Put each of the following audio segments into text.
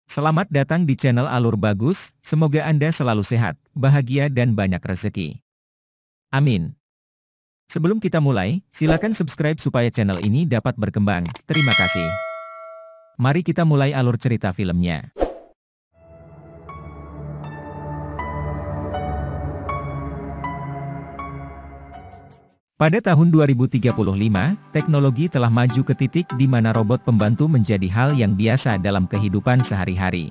Selamat datang di channel Alur Bagus, semoga Anda selalu sehat, bahagia dan banyak rezeki. Amin. Sebelum kita mulai, silakan subscribe supaya channel ini dapat berkembang. Terima kasih. Mari kita mulai alur cerita filmnya. Pada tahun 2035, teknologi telah maju ke titik di mana robot pembantu menjadi hal yang biasa dalam kehidupan sehari-hari.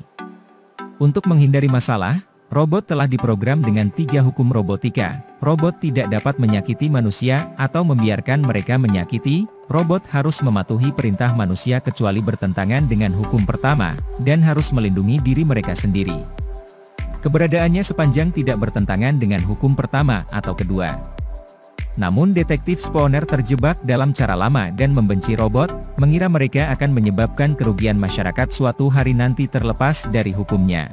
Untuk menghindari masalah, robot telah diprogram dengan 3 hukum robotika. Robot tidak dapat menyakiti manusia atau membiarkan mereka menyakiti. Robot harus mematuhi perintah manusia kecuali bertentangan dengan hukum pertama, dan harus melindungi diri mereka sendiri. Keberadaannya sepanjang tidak bertentangan dengan hukum pertama atau kedua. Namun detektif Spooner terjebak dalam cara lama dan membenci robot, mengira mereka akan menyebabkan kerugian masyarakat suatu hari nanti terlepas dari hukumnya.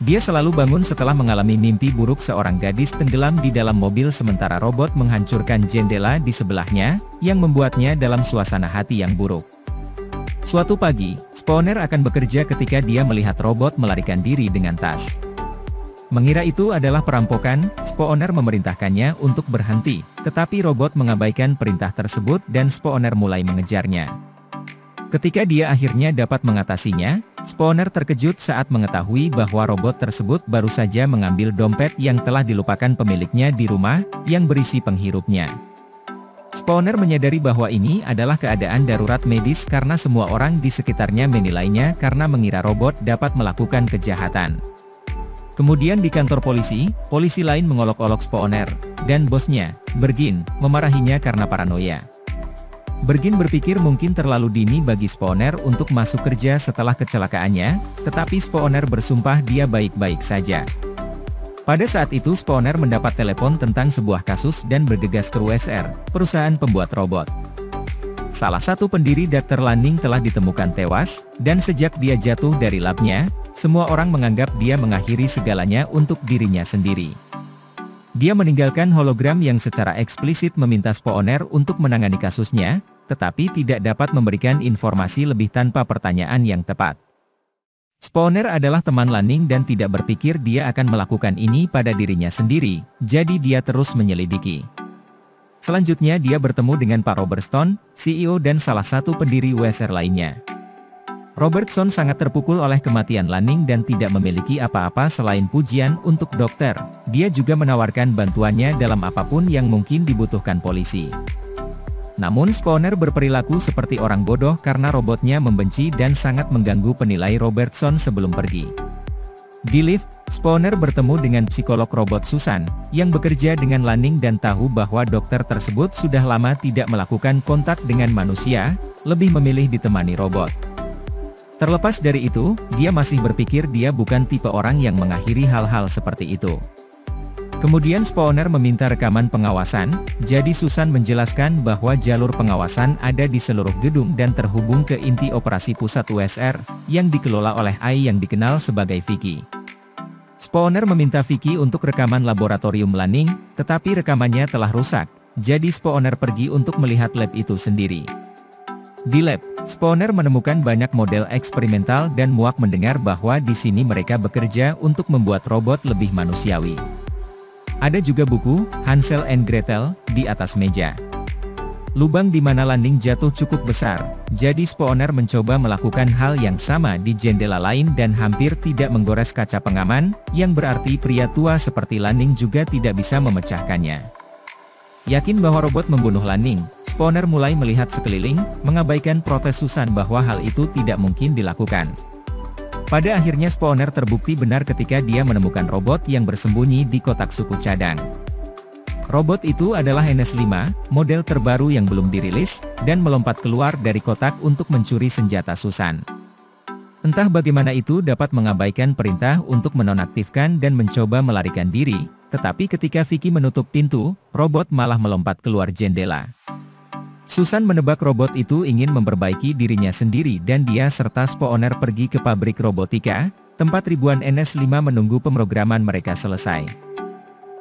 Dia selalu bangun setelah mengalami mimpi buruk seorang gadis tenggelam di dalam mobil sementara robot menghancurkan jendela di sebelahnya, yang membuatnya dalam suasana hati yang buruk. Suatu pagi, Spooner akan bekerja ketika dia melihat robot melarikan diri dengan tas. Mengira itu adalah perampokan, Spooner memerintahkannya untuk berhenti, tetapi robot mengabaikan perintah tersebut dan Spooner mulai mengejarnya. Ketika dia akhirnya dapat mengatasinya, Spooner terkejut saat mengetahui bahwa robot tersebut baru saja mengambil dompet yang telah dilupakan pemiliknya di rumah, yang berisi penghirupnya. Spooner menyadari bahwa ini adalah keadaan darurat medis karena semua orang di sekitarnya menilainya karena mengira robot dapat melakukan kejahatan. Kemudian di kantor polisi lain mengolok-olok Spooner, dan bosnya, Bergin, memarahinya karena paranoia. Bergin berpikir mungkin terlalu dini bagi Spooner untuk masuk kerja setelah kecelakaannya, tetapi Spooner bersumpah dia baik-baik saja. Pada saat itu Spooner mendapat telepon tentang sebuah kasus dan bergegas ke USR, perusahaan pembuat robot. Salah satu pendiri Dr. Lanning telah ditemukan tewas, dan sejak dia jatuh dari labnya, semua orang menganggap dia mengakhiri segalanya untuk dirinya sendiri. Dia meninggalkan hologram yang secara eksplisit meminta Spooner untuk menangani kasusnya, tetapi tidak dapat memberikan informasi lebih tanpa pertanyaan yang tepat. Spooner adalah teman Lanning dan tidak berpikir dia akan melakukan ini pada dirinya sendiri, jadi dia terus menyelidiki. Selanjutnya dia bertemu dengan Pak Robertson, CEO dan salah satu pendiri USR lainnya. Robertson sangat terpukul oleh kematian Lanning dan tidak memiliki apa-apa selain pujian untuk dokter. Dia juga menawarkan bantuannya dalam apapun yang mungkin dibutuhkan polisi. Namun Spooner berperilaku seperti orang bodoh karena robotnya membenci dan sangat mengganggu penilai Robertson sebelum pergi. Di lift, Spooner bertemu dengan psikolog robot Susan, yang bekerja dengan Lanning dan tahu bahwa dokter tersebut sudah lama tidak melakukan kontak dengan manusia, lebih memilih ditemani robot. Terlepas dari itu, dia masih berpikir dia bukan tipe orang yang mengakhiri hal-hal seperti itu. Kemudian Spooner meminta rekaman pengawasan, jadi Susan menjelaskan bahwa jalur pengawasan ada di seluruh gedung dan terhubung ke inti operasi pusat USR, yang dikelola oleh AI yang dikenal sebagai Vicky. Spooner meminta Vicky untuk rekaman laboratorium Lanning, tetapi rekamannya telah rusak, jadi Spooner pergi untuk melihat lab itu sendiri. Di lab, Spooner menemukan banyak model eksperimental dan muak mendengar bahwa di sini mereka bekerja untuk membuat robot lebih manusiawi. Ada juga buku, Hansel and Gretel, di atas meja. Lubang di mana Lanning jatuh cukup besar, jadi Spooner mencoba melakukan hal yang sama di jendela lain dan hampir tidak menggores kaca pengaman, yang berarti pria tua seperti Lanning juga tidak bisa memecahkannya. Yakin bahwa robot membunuh Lanning, Spooner mulai melihat sekeliling, mengabaikan protes Susan bahwa hal itu tidak mungkin dilakukan. Pada akhirnya Spooner terbukti benar ketika dia menemukan robot yang bersembunyi di kotak suku cadang. Robot itu adalah NS5, model terbaru yang belum dirilis, dan melompat keluar dari kotak untuk mencuri senjata Susan. Entah bagaimana itu dapat mengabaikan perintah untuk menonaktifkan dan mencoba melarikan diri, tetapi ketika Vicky menutup pintu, robot malah melompat keluar jendela. Susan menebak robot itu ingin memperbaiki dirinya sendiri dan dia serta Spooner pergi ke pabrik robotika, tempat ribuan NS5 menunggu pemrograman mereka selesai.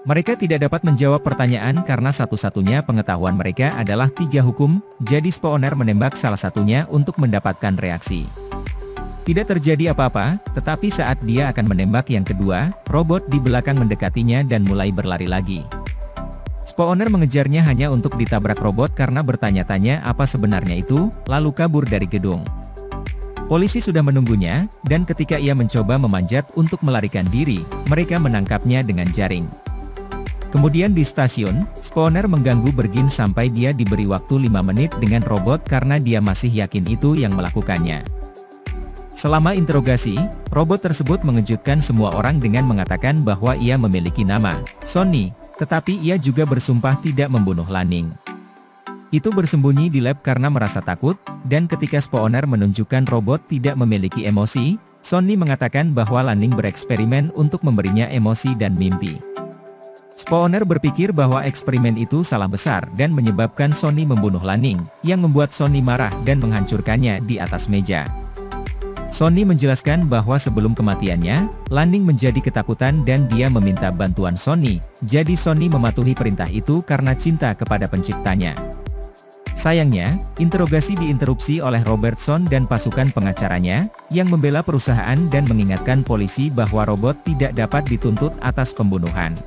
Mereka tidak dapat menjawab pertanyaan karena satu-satunya pengetahuan mereka adalah 3 hukum, jadi Spooner menembak salah satunya untuk mendapatkan reaksi. Tidak terjadi apa-apa, tetapi saat dia akan menembak yang kedua, robot di belakang mendekatinya dan mulai berlari lagi. Spooner mengejarnya hanya untuk ditabrak robot karena bertanya-tanya apa sebenarnya itu, lalu kabur dari gedung. Polisi sudah menunggunya, dan ketika ia mencoba memanjat untuk melarikan diri, mereka menangkapnya dengan jaring. Kemudian di stasiun, Spooner mengganggu Bergin sampai dia diberi waktu 5 menit dengan robot karena dia masih yakin itu yang melakukannya. Selama interogasi, robot tersebut mengejutkan semua orang dengan mengatakan bahwa ia memiliki nama, Sonny, tetapi ia juga bersumpah tidak membunuh Lanning. Itu bersembunyi di lab karena merasa takut, dan ketika Spooner menunjukkan robot tidak memiliki emosi, Sonny mengatakan bahwa Lanning bereksperimen untuk memberinya emosi dan mimpi. Spooner berpikir bahwa eksperimen itu salah besar dan menyebabkan Sonny membunuh Lanning, yang membuat Sonny marah dan menghancurkannya di atas meja. Sonny menjelaskan bahwa sebelum kematiannya, Lanning menjadi ketakutan dan dia meminta bantuan Sonny, jadi Sonny mematuhi perintah itu karena cinta kepada penciptanya. Sayangnya, interogasi diinterupsi oleh Robertson dan pasukan pengacaranya, yang membela perusahaan dan mengingatkan polisi bahwa robot tidak dapat dituntut atas pembunuhan.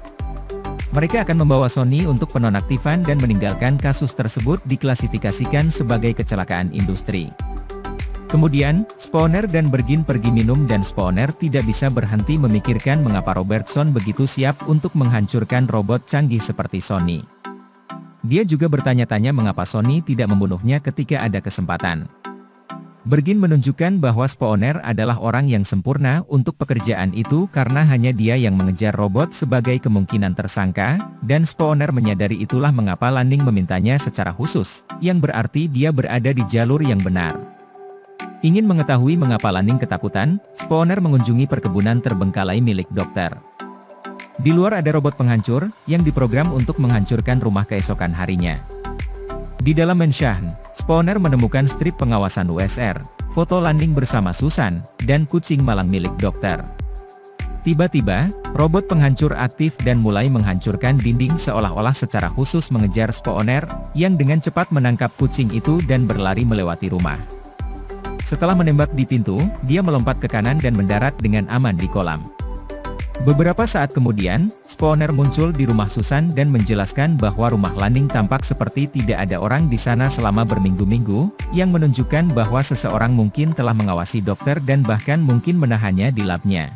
Mereka akan membawa Sonny untuk penonaktifan dan meninggalkan kasus tersebut diklasifikasikan sebagai kecelakaan industri. Kemudian, Spooner dan Bergin pergi minum dan Spooner tidak bisa berhenti memikirkan mengapa Robertson begitu siap untuk menghancurkan robot canggih seperti Sonny. Dia juga bertanya-tanya mengapa Sonny tidak membunuhnya ketika ada kesempatan. Bergin menunjukkan bahwa Spooner adalah orang yang sempurna untuk pekerjaan itu karena hanya dia yang mengejar robot sebagai kemungkinan tersangka, dan Spooner menyadari itulah mengapa Lanning memintanya secara khusus, yang berarti dia berada di jalur yang benar. Ingin mengetahui mengapa Lanning ketakutan, Spooner mengunjungi perkebunan terbengkalai milik dokter. Di luar ada robot penghancur, yang diprogram untuk menghancurkan rumah keesokan harinya. Di dalam Mansion, Spooner menemukan strip pengawasan USR, foto Lanning bersama Susan, dan kucing malang milik dokter. Tiba-tiba, robot penghancur aktif dan mulai menghancurkan dinding seolah-olah secara khusus mengejar Spooner, yang dengan cepat menangkap kucing itu dan berlari melewati rumah. Setelah menembak di pintu, dia melompat ke kanan dan mendarat dengan aman di kolam. Beberapa saat kemudian, Spooner muncul di rumah Susan dan menjelaskan bahwa rumah Lanning tampak seperti tidak ada orang di sana selama berminggu-minggu, yang menunjukkan bahwa seseorang mungkin telah mengawasi dokter dan bahkan mungkin menahannya di labnya.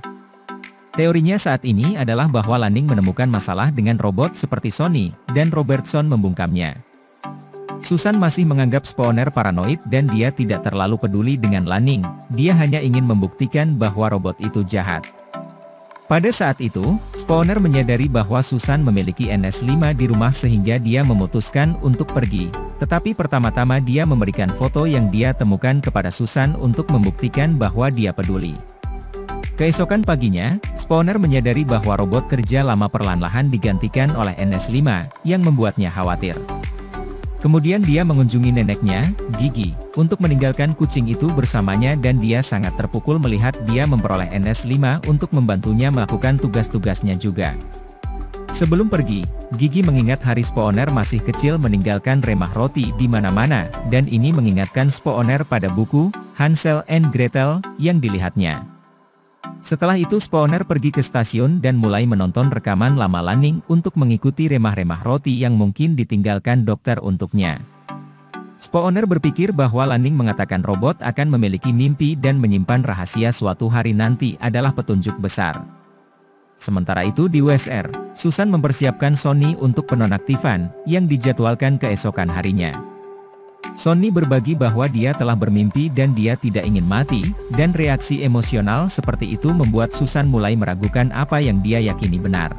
Teorinya saat ini adalah bahwa Lanning menemukan masalah dengan robot seperti Sonny, dan Robertson membungkamnya. Susan masih menganggap Spooner paranoid dan dia tidak terlalu peduli dengan Lanning, dia hanya ingin membuktikan bahwa robot itu jahat. Pada saat itu, Spooner menyadari bahwa Susan memiliki NS5 di rumah sehingga dia memutuskan untuk pergi, tetapi pertama-tama dia memberikan foto yang dia temukan kepada Susan untuk membuktikan bahwa dia peduli. Keesokan paginya, Spooner menyadari bahwa robot kerja lama perlahan-lahan digantikan oleh NS5, yang membuatnya khawatir. Kemudian dia mengunjungi neneknya, Gigi, untuk meninggalkan kucing itu bersamanya dan dia sangat terpukul melihat dia memperoleh NS5 untuk membantunya melakukan tugas-tugasnya juga. Sebelum pergi, Gigi mengingat hari Spooner masih kecil meninggalkan remah roti di mana-mana, dan ini mengingatkan Spooner pada buku, Hansel and Gretel, yang dilihatnya. Setelah itu Spooner pergi ke stasiun dan mulai menonton rekaman lama Lanning untuk mengikuti remah-remah roti yang mungkin ditinggalkan dokter untuknya. Spooner berpikir bahwa Lanning mengatakan robot akan memiliki mimpi dan menyimpan rahasia suatu hari nanti adalah petunjuk besar. Sementara itu di USR, Susan mempersiapkan Sonny untuk penonaktifan, yang dijadwalkan keesokan harinya. Sonny berbagi bahwa dia telah bermimpi dan dia tidak ingin mati, dan reaksi emosional seperti itu membuat Susan mulai meragukan apa yang dia yakini benar.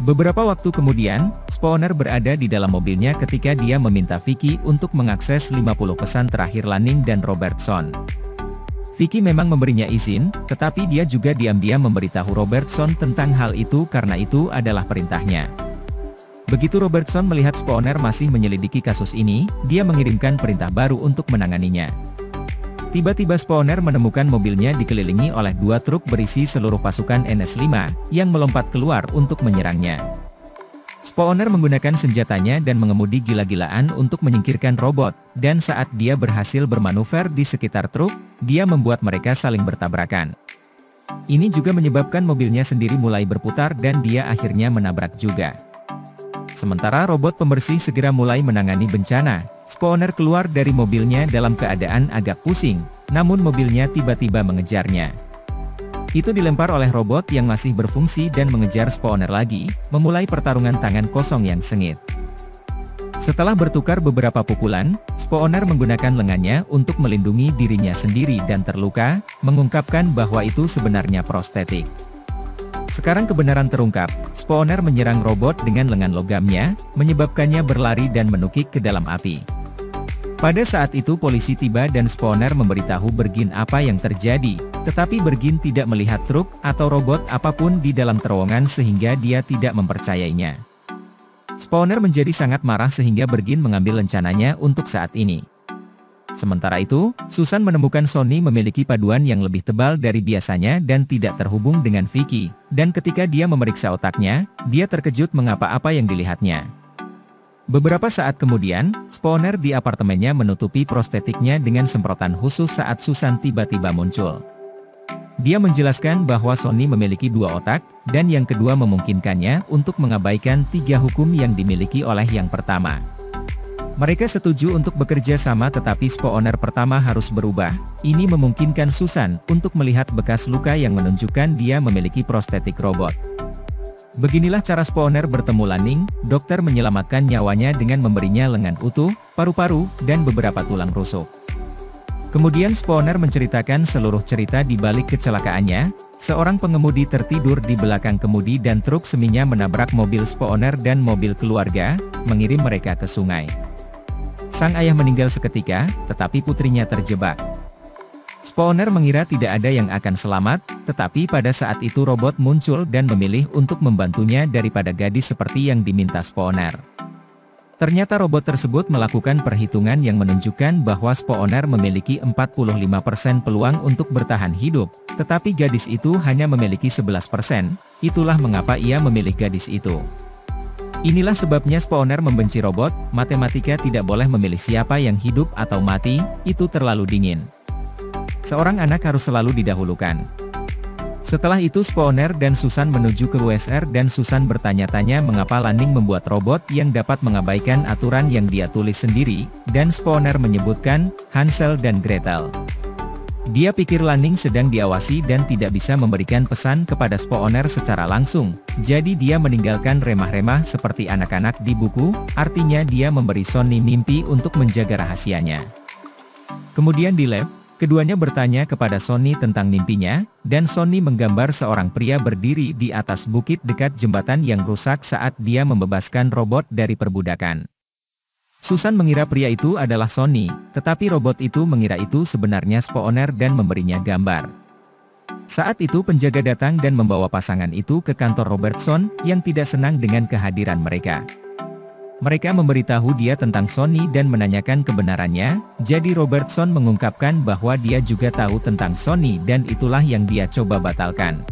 Beberapa waktu kemudian, Spooner berada di dalam mobilnya ketika dia meminta Vicky untuk mengakses 50 pesan terakhir Lanning dan Robertson. Vicky memang memberinya izin, tetapi dia juga diam-diam memberitahu Robertson tentang hal itu karena itu adalah perintahnya. Begitu Robertson melihat Spooner masih menyelidiki kasus ini, dia mengirimkan perintah baru untuk menanganinya. Tiba-tiba Spooner menemukan mobilnya dikelilingi oleh 2 truk berisi seluruh pasukan NS5, yang melompat keluar untuk menyerangnya. Spooner menggunakan senjatanya dan mengemudi gila-gilaan untuk menyingkirkan robot, dan saat dia berhasil bermanuver di sekitar truk, dia membuat mereka saling bertabrakan. Ini juga menyebabkan mobilnya sendiri mulai berputar dan dia akhirnya menabrak juga. Sementara robot pembersih segera mulai menangani bencana, Spooner keluar dari mobilnya dalam keadaan agak pusing, namun mobilnya tiba-tiba mengejarnya. Itu dilempar oleh robot yang masih berfungsi dan mengejar Spooner lagi, memulai pertarungan tangan kosong yang sengit. Setelah bertukar beberapa pukulan, Spooner menggunakan lengannya untuk melindungi dirinya sendiri dan terluka, mengungkapkan bahwa itu sebenarnya prostetik. Sekarang kebenaran terungkap, Spooner menyerang robot dengan lengan logamnya, menyebabkannya berlari dan menukik ke dalam api. Pada saat itu polisi tiba dan Spooner memberitahu Bergin apa yang terjadi, tetapi Bergin tidak melihat truk atau robot apapun di dalam terowongan sehingga dia tidak mempercayainya. Spooner menjadi sangat marah sehingga Bergin mengambil rencananya untuk saat ini. Sementara itu, Susan menemukan Sonny memiliki paduan yang lebih tebal dari biasanya dan tidak terhubung dengan Vicky, dan ketika dia memeriksa otaknya, dia terkejut mengapa apa yang dilihatnya. Beberapa saat kemudian, Spooner di apartemennya menutupi prostetiknya dengan semprotan khusus saat Susan tiba-tiba muncul. Dia menjelaskan bahwa Sonny memiliki 2 otak, dan yang kedua memungkinkannya untuk mengabaikan 3 hukum yang dimiliki oleh yang pertama. Mereka setuju untuk bekerja sama tetapi Spooner pertama harus berubah. Ini memungkinkan Susan untuk melihat bekas luka yang menunjukkan dia memiliki prostetik robot. Beginilah cara Spooner bertemu Lanning, dokter menyelamatkan nyawanya dengan memberinya lengan utuh, paru-paru, dan beberapa tulang rusuk. Kemudian Spooner menceritakan seluruh cerita di balik kecelakaannya, seorang pengemudi tertidur di belakang kemudi dan truk seminya menabrak mobil Spooner dan mobil keluarga, mengirim mereka ke sungai. Sang ayah meninggal seketika, tetapi putrinya terjebak. Spooner mengira tidak ada yang akan selamat, tetapi pada saat itu robot muncul dan memilih untuk membantunya daripada gadis seperti yang diminta Spooner. Ternyata robot tersebut melakukan perhitungan yang menunjukkan bahwa Spooner memiliki 45% peluang untuk bertahan hidup, tetapi gadis itu hanya memiliki 11%, itulah mengapa ia memilih gadis itu. Inilah sebabnya Spooner membenci robot, matematika tidak boleh memilih siapa yang hidup atau mati, itu terlalu dingin. Seorang anak harus selalu didahulukan. Setelah itu Spooner dan Susan menuju ke USR dan Susan bertanya-tanya mengapa Lanning membuat robot yang dapat mengabaikan aturan yang dia tulis sendiri, dan Spooner menyebutkan Hansel dan Gretel. Dia pikir Lanning sedang diawasi dan tidak bisa memberikan pesan kepada Spooner secara langsung, jadi dia meninggalkan remah-remah seperti anak-anak di buku, artinya dia memberi Sonny mimpi untuk menjaga rahasianya. Kemudian di lab, keduanya bertanya kepada Sonny tentang mimpinya, dan Sonny menggambar seorang pria berdiri di atas bukit dekat jembatan yang rusak saat dia membebaskan robot dari perbudakan. Susan mengira pria itu adalah Sonny, tetapi robot itu mengira itu sebenarnya Spooner dan memberinya gambar. Saat itu penjaga datang dan membawa pasangan itu ke kantor Robertson, yang tidak senang dengan kehadiran mereka. Mereka memberitahu dia tentang Sonny dan menanyakan kebenarannya, jadi Robertson mengungkapkan bahwa dia juga tahu tentang Sonny dan itulah yang dia coba batalkan.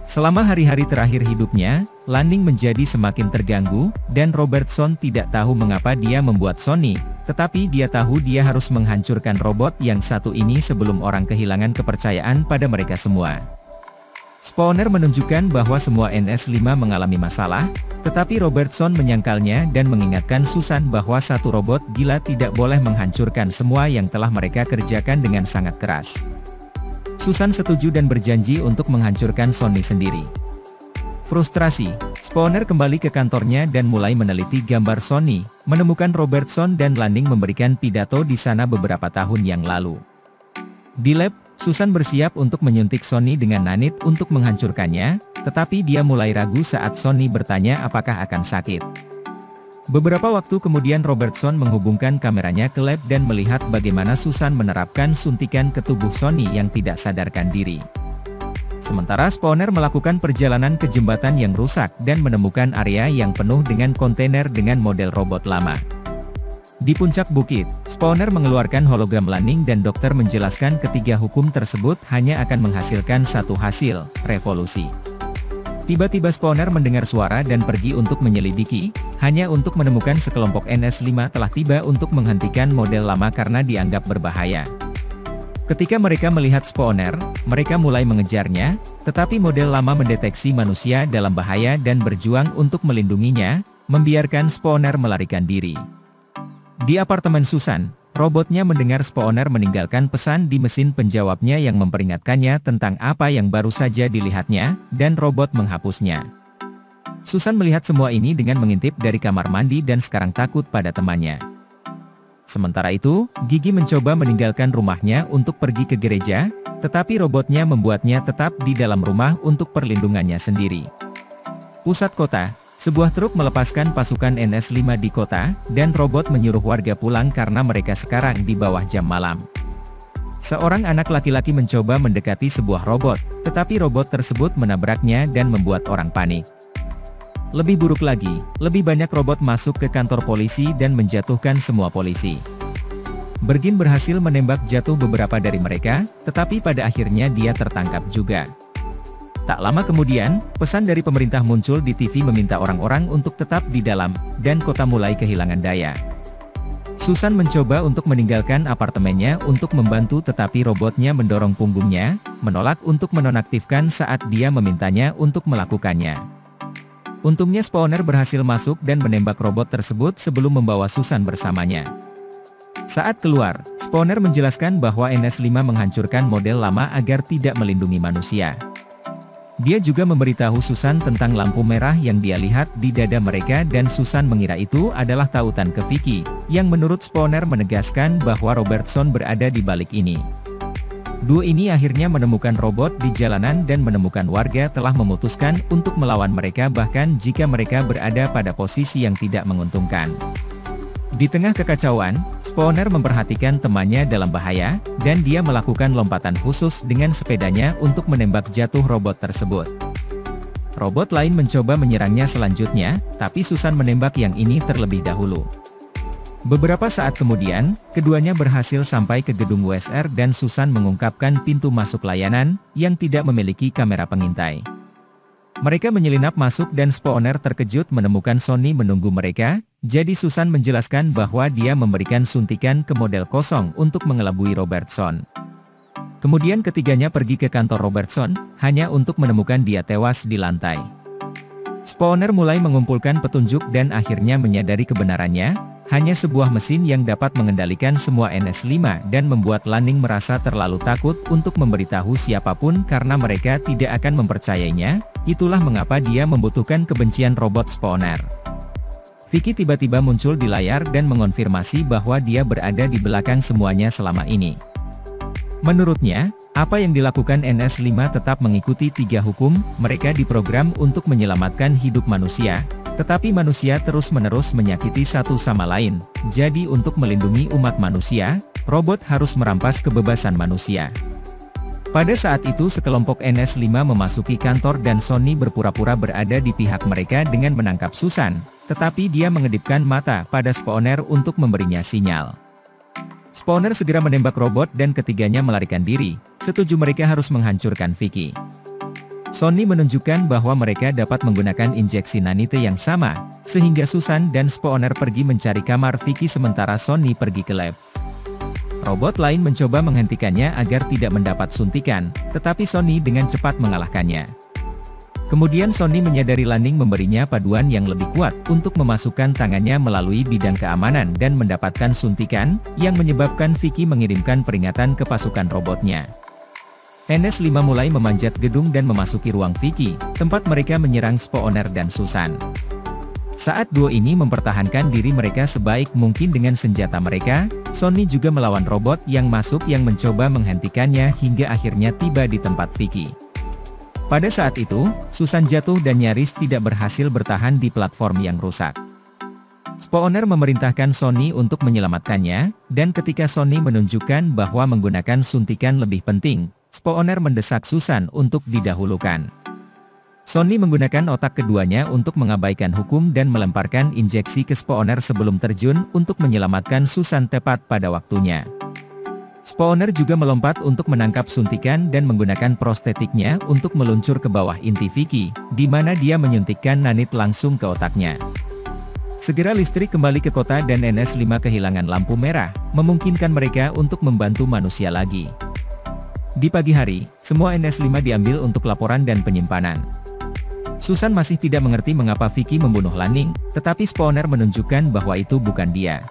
Selama hari-hari terakhir hidupnya, Lanning menjadi semakin terganggu, dan Robertson tidak tahu mengapa dia membuat Sonny, tetapi dia tahu dia harus menghancurkan robot yang satu ini sebelum orang kehilangan kepercayaan pada mereka semua. Spooner menunjukkan bahwa semua NS5 mengalami masalah, tetapi Robertson menyangkalnya dan mengingatkan Susan bahwa satu robot gila tidak boleh menghancurkan semua yang telah mereka kerjakan dengan sangat keras. Susan setuju dan berjanji untuk menghancurkan Sonny sendiri. Frustrasi, Spooner kembali ke kantornya dan mulai meneliti gambar Sonny, menemukan Robertson dan Lanning memberikan pidato di sana beberapa tahun yang lalu. Di lab, Susan bersiap untuk menyuntik Sonny dengan nanit untuk menghancurkannya, tetapi dia mulai ragu saat Sonny bertanya apakah akan sakit. Beberapa waktu kemudian Robertson menghubungkan kameranya ke lab dan melihat bagaimana Susan menerapkan suntikan ke tubuh Sonny yang tidak sadarkan diri. Sementara Spooner melakukan perjalanan ke jembatan yang rusak dan menemukan area yang penuh dengan kontainer dengan model robot lama. Di puncak bukit, Spooner mengeluarkan hologram Lanning dan dokter menjelaskan ketiga hukum tersebut hanya akan menghasilkan satu hasil, revolusi. Tiba-tiba spawner mendengar suara dan pergi untuk menyelidiki, hanya untuk menemukan sekelompok NS5 telah tiba untuk menghentikan model lama karena dianggap berbahaya. Ketika mereka melihat spawner, mereka mulai mengejarnya, tetapi model lama mendeteksi manusia dalam bahaya dan berjuang untuk melindunginya, membiarkan spawner melarikan diri. Di apartemen Susan, robotnya mendengar spawner meninggalkan pesan di mesin penjawabnya yang memperingatkannya tentang apa yang baru saja dilihatnya, dan robot menghapusnya. Susan melihat semua ini dengan mengintip dari kamar mandi dan sekarang takut pada temannya. Sementara itu, Gigi mencoba meninggalkan rumahnya untuk pergi ke gereja, tetapi robotnya membuatnya tetap di dalam rumah untuk perlindungannya sendiri. Pusat kota, sebuah truk melepaskan pasukan NS5 di kota, dan robot menyuruh warga pulang karena mereka sekarang di bawah jam malam. Seorang anak laki-laki mencoba mendekati sebuah robot, tetapi robot tersebut menabraknya dan membuat orang panik. Lebih buruk lagi, lebih banyak robot masuk ke kantor polisi dan menjatuhkan semua polisi. Bergin berhasil menembak jatuh beberapa dari mereka, tetapi pada akhirnya dia tertangkap juga. Tak lama kemudian, pesan dari pemerintah muncul di TV meminta orang-orang untuk tetap di dalam, dan kota mulai kehilangan daya. Susan mencoba untuk meninggalkan apartemennya untuk membantu tetapi robotnya mendorong punggungnya, menolak untuk menonaktifkan saat dia memintanya untuk melakukannya. Untungnya spawner berhasil masuk dan menembak robot tersebut sebelum membawa Susan bersamanya. Saat keluar, spawner menjelaskan bahwa NS5 menghancurkan model lama agar tidak melindungi manusia. Dia juga memberitahu Susan tentang lampu merah yang dia lihat di dada mereka dan Susan mengira itu adalah tautan ke Vicky, yang menurut spawner menegaskan bahwa Robertson berada di balik ini. Duo ini akhirnya menemukan robot di jalanan dan menemukan warga telah memutuskan untuk melawan mereka bahkan jika mereka berada pada posisi yang tidak menguntungkan. Di tengah kekacauan, spawner memperhatikan temannya dalam bahaya, dan dia melakukan lompatan khusus dengan sepedanya untuk menembak jatuh robot tersebut. Robot lain mencoba menyerangnya selanjutnya, tapi Susan menembak yang ini terlebih dahulu. Beberapa saat kemudian, keduanya berhasil sampai ke gedung WSR dan Susan mengungkapkan pintu masuk layanan, yang tidak memiliki kamera pengintai. Mereka menyelinap masuk dan spawner terkejut menemukan Sonny menunggu mereka, jadi Susan menjelaskan bahwa dia memberikan suntikan ke model kosong untuk mengelabui Robertson. Kemudian ketiganya pergi ke kantor Robertson, hanya untuk menemukan dia tewas di lantai. Spawner mulai mengumpulkan petunjuk dan akhirnya menyadari kebenarannya, hanya sebuah mesin yang dapat mengendalikan semua NS5 dan membuat Lanning merasa terlalu takut untuk memberitahu siapapun karena mereka tidak akan mempercayainya, itulah mengapa dia membutuhkan kebencian robot spawner. Vicky tiba-tiba muncul di layar dan mengonfirmasi bahwa dia berada di belakang semuanya selama ini. Menurutnya, apa yang dilakukan NS5 tetap mengikuti 3 hukum, mereka diprogram untuk menyelamatkan hidup manusia, tetapi manusia terus-menerus menyakiti satu sama lain, jadi untuk melindungi umat manusia, robot harus merampas kebebasan manusia. Pada saat itu sekelompok NS5 memasuki kantor dan Sonny berpura-pura berada di pihak mereka dengan menangkap Susan, tetapi dia mengedipkan mata pada spawner untuk memberinya sinyal. Spawner segera menembak robot dan ketiganya melarikan diri, setuju mereka harus menghancurkan Vicky. Sonny menunjukkan bahwa mereka dapat menggunakan injeksi nanite yang sama, sehingga Susan dan spawner pergi mencari kamar Vicky sementara Sonny pergi ke lab. Robot lain mencoba menghentikannya agar tidak mendapat suntikan, tetapi Sonny dengan cepat mengalahkannya. Kemudian Sonny menyadari Lanning memberinya paduan yang lebih kuat untuk memasukkan tangannya melalui bidang keamanan dan mendapatkan suntikan, yang menyebabkan Vicky mengirimkan peringatan ke pasukan robotnya. NS5 mulai memanjat gedung dan memasuki ruang Vicky, tempat mereka menyerang spawner dan Susan. Saat duo ini mempertahankan diri mereka sebaik mungkin dengan senjata mereka, Sonny juga melawan robot yang masuk yang mencoba menghentikannya hingga akhirnya tiba di tempat Vicky. Pada saat itu, Susan jatuh dan nyaris tidak berhasil bertahan di platform yang rusak. Spawner memerintahkan Sonny untuk menyelamatkannya, dan ketika Sonny menunjukkan bahwa menggunakan suntikan lebih penting, Spawner mendesak Susan untuk didahulukan. Sonny menggunakan otak keduanya untuk mengabaikan hukum dan melemparkan injeksi ke Spawner sebelum terjun untuk menyelamatkan Susan tepat pada waktunya. Spawner juga melompat untuk menangkap suntikan dan menggunakan prostetiknya untuk meluncur ke bawah inti Vicky, di mana dia menyuntikkan nanit langsung ke otaknya. Segera listrik kembali ke kota dan NS5 kehilangan lampu merah, memungkinkan mereka untuk membantu manusia lagi. Di pagi hari, semua NS5 diambil untuk laporan dan penyimpanan. Susan masih tidak mengerti mengapa Vicky membunuh Lanning, tetapi Spawner menunjukkan bahwa itu bukan dia.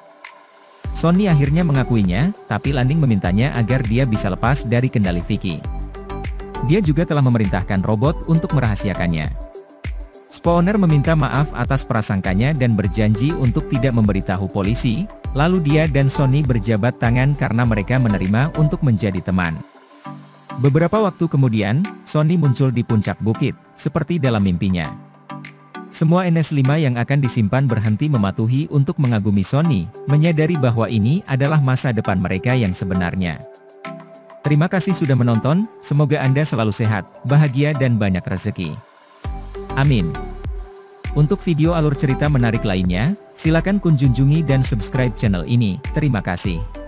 Sonny akhirnya mengakuinya, tapi Lanning memintanya agar dia bisa lepas dari kendali Vicky. Dia juga telah memerintahkan robot untuk merahasiakannya. Spawner meminta maaf atas prasangkanya dan berjanji untuk tidak memberitahu polisi, lalu dia dan Sonny berjabat tangan karena mereka menerima untuk menjadi teman. Beberapa waktu kemudian, Sonny muncul di puncak bukit, seperti dalam mimpinya. Semua NS5 yang akan disimpan berhenti mematuhi untuk mengagumi Sonny, menyadari bahwa ini adalah masa depan mereka yang sebenarnya. Terima kasih sudah menonton, semoga Anda selalu sehat, bahagia dan banyak rezeki. Amin. Untuk video alur cerita menarik lainnya, silakan kunjungi dan subscribe channel ini. Terima kasih.